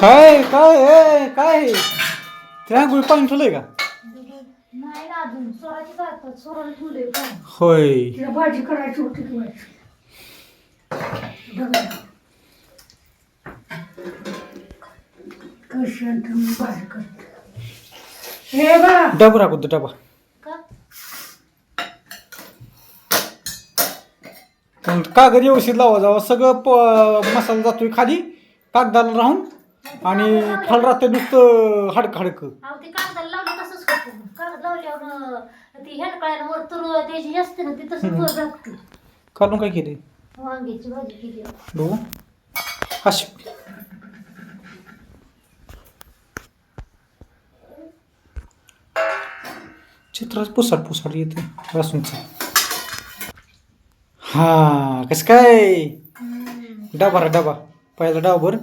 काय काय काय त्या गुळी पाणी ठेवलंय का? नाही ना अजून स्वराची जातात स्वराला ठेवले होय तिला भाजी करायची होती कशी भाजी करते हे बा डबा राखू तो डबा. कागद व्यवस्थित लावा जावं सगळं मसाला जातोय खाली कागदाला राहून आणि खाल राहते नुसतं हाडक हाडक. अहो ते कागदाला लावलं तसंच होतं कागद लावल्यावर ती हेडकळ्यानं वर तर त्याची असते ना ती तसंच वर राहते. काढून काय केले वांग्याची भाजी केली बघू अशी चित्राच पुसाड येते लसूणचं. हा कसं काय डबा डबा पहिला डावभर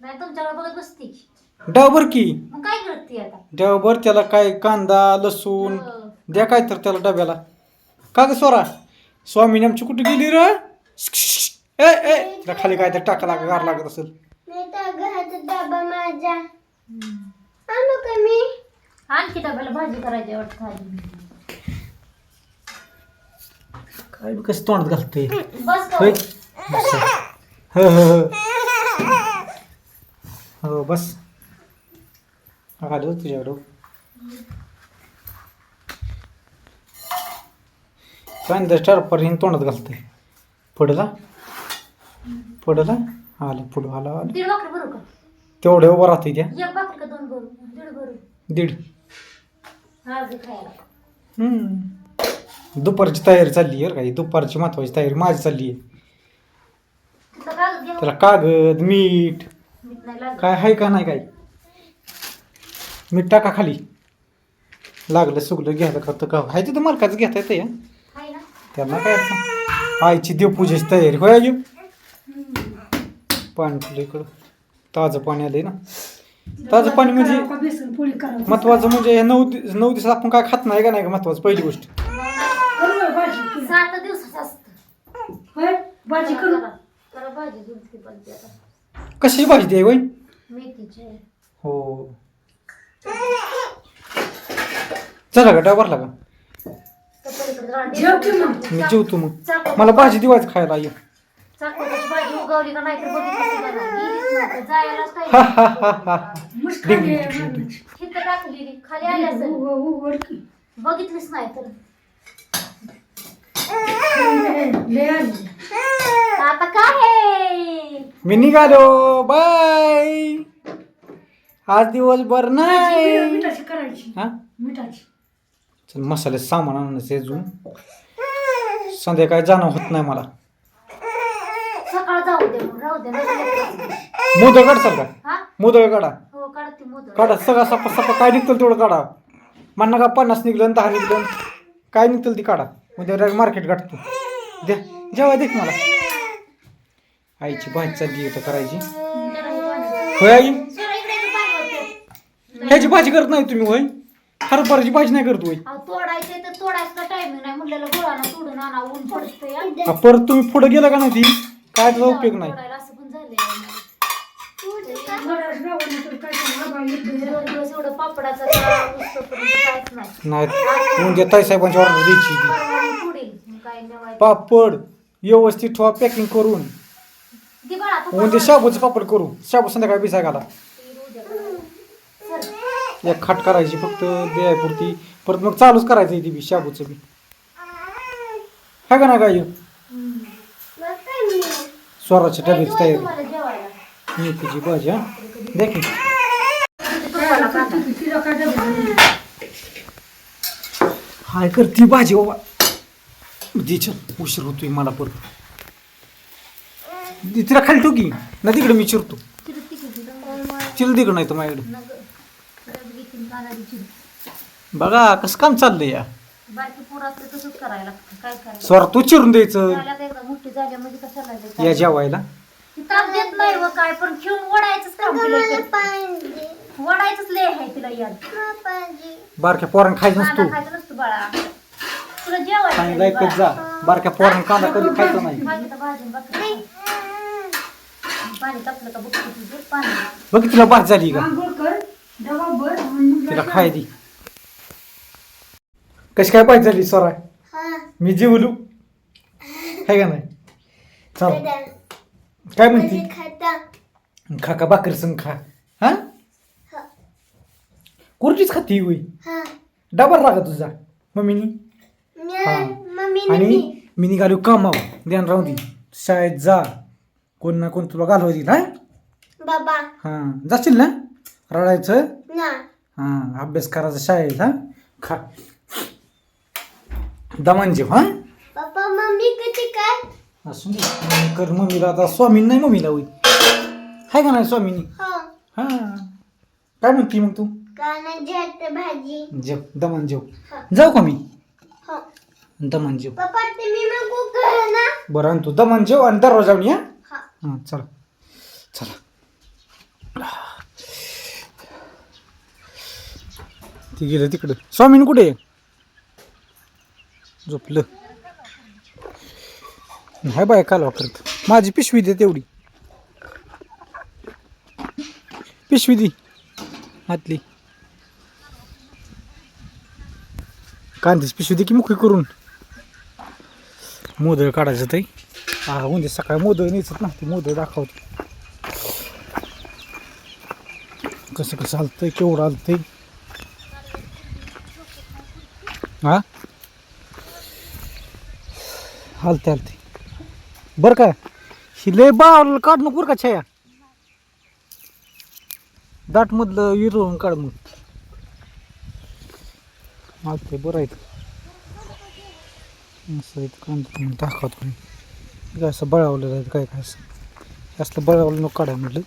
नाही तुमच्याकडे बघत बसते डावभर की मग काय करते आता डावभर त्याला काय कांदा लसूण द्या काय तर त्याला डब्याला का ग स्वरा स्वामीने आमची कुठे गेली र ए ए तिला खाली काय तर टाका लाग गार लागत असेल डबा माझा आणू का मी आणखी डब्याला भाजी करायची वाटतं काय कसं तोंडात घालते बस होय हो हो हो बस आलो तुझ्याकडं कांदा स्टारपर्यंत तोंडात घालते पडला आलं पुढं आलं दीड भाकरी भरू का तेवढं उभं राहते त्या एक भाकरी का दोन भरू दीड भरू दीड आज खायला दुपारची तयारी चालली आहे काही दुपारची महत्वाची तयारी माझी चालली आहे. तुला कागद घ्या त्याला कागद मीठ मीठ नाही लागत काय आहे का नाही काय मीठ टाका खाली लागलं सुगलं घ्यायला करतं का आहे तिथं मालकाचं घेता येतं या आहे ना त्यांना काय अडचण. आईची देवपूजेची तयारी होय आई पाणी तुला इकडं ताजं पाणी आलंय ना ताजं पाणी म्हणजे महत्वाचं म्हणजे हे 9 दिवसात आपण काय खात नाही का नाही का महत्वाचं पहिली गोष्ट 7 दिवसाचं असतं भाजी करू करा भाजी दुसरी बनते आता कशाची भाजी ती आहे वय मेथीची हो चला का डबा भरला का मी जेवतो मग मला भाजी दिवायचं खायला ये चाकवताची भाजी उगवली का नाही तर बघितलं जायलाच काय हिथं टाकली खाली आल्या बघितलीच नाही तर आता काय मी निघालो बाय आज दिवसभर नाही हा चल मसाले सामान आणायचं अजून संध्याकाळी जाणं होत नाही मला सकाळ जाऊ दे राहू दे मोदक काढचाल का हा मोदक काढा हो काढते मोदक काढा सगळा सपा काय निघतं तेवढं काढा म्हणणं का 50 निघलं 10 निघलं काय निघतं ती काढा म्हणजे मार्केट काढतो द्या जेव्हा देख मला आईची भाजी चालली तर करायची होय आई ह्याची भाजी करत नाही तुम्ही होय हरभऱ्याची भाजी नाही करतो होय तोडायचे तर तोडायचा टाइम नाही म्हणलेलं गुळाला तोडून आणा ऊन पडतंय परत तुम्ही पुढे गेला का नाही ती काय त्याचा उपयोग नाही असं पण झालंय दोन दिवस एवढं पापडाचं काहीच नाही नाही म्हणजे ताई साहेबांची ऑर्डर द्यायची काय नाही पापड व्यवस्थित ठेवा पॅकिंग करून दे बाळा तू म्हणजे शाबूचं पापड करू शाबू संध्याकाळी भिजा घाला एक खाट करायची फक्त द्यायपुरती परत मग चालूच करायचं ती बी शाबूचं बी है का ना काय स्वराची डब्याची तयारी मेथीची भाजी हा देखील हाय करती भाजी बाबा दे चल उशीर होतोय मला परत तिला खाली ठोकी ना तिकडे मी चिरतो चिल तिकडं नाही तर माझ्याकडे बघा कसं काम चाललंय या बारकी पोरं असलं तसंच करायला लागतं काय करायचं स्वर तू चिरून द्यायचं झाल्यात एकदा मोठी झाल्यामध्ये कशाला द्यायचं? या जेवायला ती ताप देत नाही व काय पण घेऊन वडायचंच काम वडायचंच लय आहे तिला याद बारक्या पोरांना खायचं कांदा नसतो खायचं नसतं बाळा तुला जेवायचं चांगला ऐकत जा बारक्या पोरांना कांदा कधी खायचं नाही भाजी तर भाजी भाकरी पाणी तापलं का बघ तुझं पाणी बघ तुला भात झाली का आंघोळ कर डबा भर तिला खाय दी कशी काय पाहिजे झाली सोरा मी जेवलो आहे का नाही चल काय म्हणती खा का भाकर संग खा हा कुर्चीच खाती होई डबा रागा तुझा मम्मीनी आणि मी निघालो कामाव ध्यान राहू दे शाळेत जा कोण ना कोण तुला घालवा देईल हा बाबा हा जाशील ना रडायचं ना हा अभ्यास करायचा शाळेत हा खा दमान जेव हा पप्पा मम्मी किती काय असू दे मम्मी कर मम्मीला आता स्वामीन नाही मम्मीला होई हाय का नाही स्वामीनी हो हा काय म्हणती मग तू कानाची भाजी जेव दमान जेव जाऊ का मी हो दमान जेव पप्पा तुम्ही मग कुकर ना बरं आणि तू दमान जेव आणि दरवाजावून या हा हां चला चला ती गेलं तिकडं स्वामीन कुठे आहे झोपलं नाही बाय कालवा करत माझी पिशवी दे तेवढी पिशवी दे आतली कांद्याची पिशवी दे की मुखी करून मोदळ काढायचं ते हा उद्या सकाळी मोदळ न्यायचं ना ते मोदळ दाखवतो कसं कसं आलतंय केवढं आलतंय हा आलते आलते बरं का ही लय बाळ काढ नको बरं का छाया दाटमधलं विरळून काढ मग आलते बरं आहे असं इथं कांदा दाखवतो काय असं बळावलं आहे काय काय असं असलं बळावलं नको काढाय म्हटलं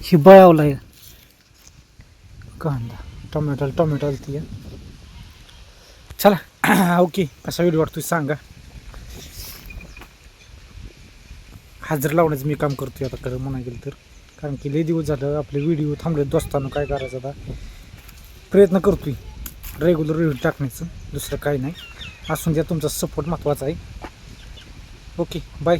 ही बळावलं आहे कांदा टोमॅटो आलती चला ओके कसा व्हिडिओ वाटतोय सांगा हजर लावण्याचं मी काम करतोय आता खरं म्हणा गेलं तर कारण की लई दिवस झालं आपले व्हिडिओ थांबले दोस्तानं काय करायचं आता प्रयत्न करतोय रेग्युलर व्हिडिओ टाकण्याचं दुसरं काही नाही असून द्या तुमचा सपोर्ट महत्त्वाचा आहे ओके बाय